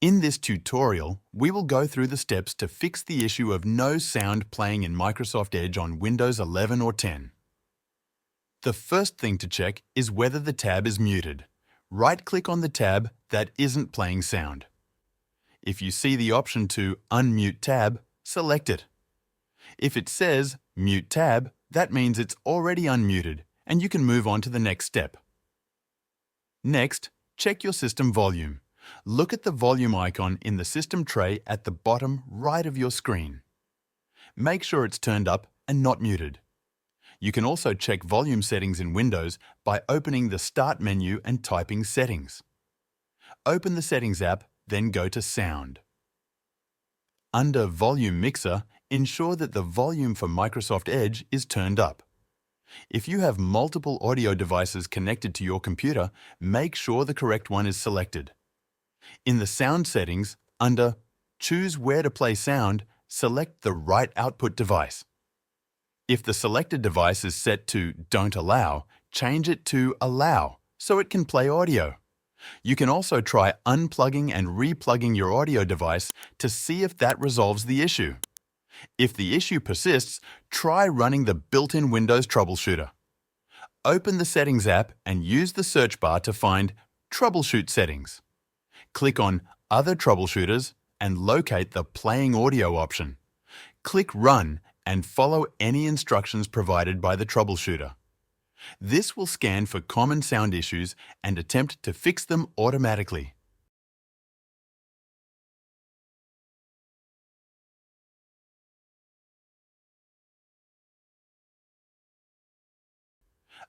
In this tutorial, we will go through the steps to fix the issue of no sound playing in Microsoft Edge on Windows 11 or 10. The first thing to check is whether the tab is muted. Right-click on the tab that isn't playing sound. If you see the option to unmute tab, select it. If it says Mute tab, that means it's already unmuted and you can move on to the next step. Next, check your system volume. Look at the volume icon in the system tray at the bottom right of your screen. Make sure it's turned up and not muted. You can also check volume settings in Windows by opening the Start menu and typing Settings. Open the Settings app, then go to Sound. Under Volume Mixer, ensure that the volume for Microsoft Edge is turned up. If you have multiple audio devices connected to your computer, make sure the correct one is selected. In the Sound settings, under Choose Where to Play Sound, select the right output device. If the selected device is set to Don't Allow, change it to Allow so it can play audio. You can also try unplugging and replugging your audio device to see if that resolves the issue. If the issue persists, try running the built-in Windows Troubleshooter. Open the Settings app and use the search bar to find Troubleshoot Settings. Click on Other Troubleshooters and locate the Playing Audio option. Click Run and follow any instructions provided by the troubleshooter. This will scan for common sound issues and attempt to fix them automatically.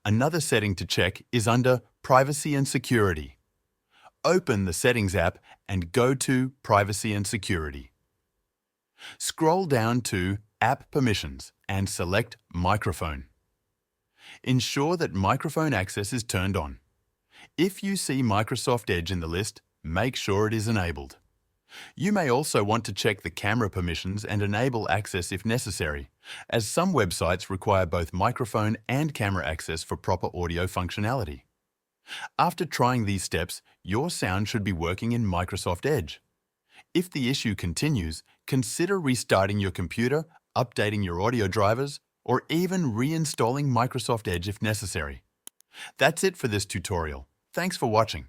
Another setting to check is under Privacy and Security. Open the Settings app and go to Privacy and Security. Scroll down to App Permissions and select Microphone. Ensure that microphone access is turned on. If you see Microsoft Edge in the list, make sure it is enabled. You may also want to check the camera permissions and enable access if necessary, as some websites require both microphone and camera access for proper audio functionality. After trying these steps, your sound should be working in Microsoft Edge. If the issue continues, consider restarting your computer, updating your audio drivers, or even reinstalling Microsoft Edge if necessary. That's it for this tutorial. Thanks for watching.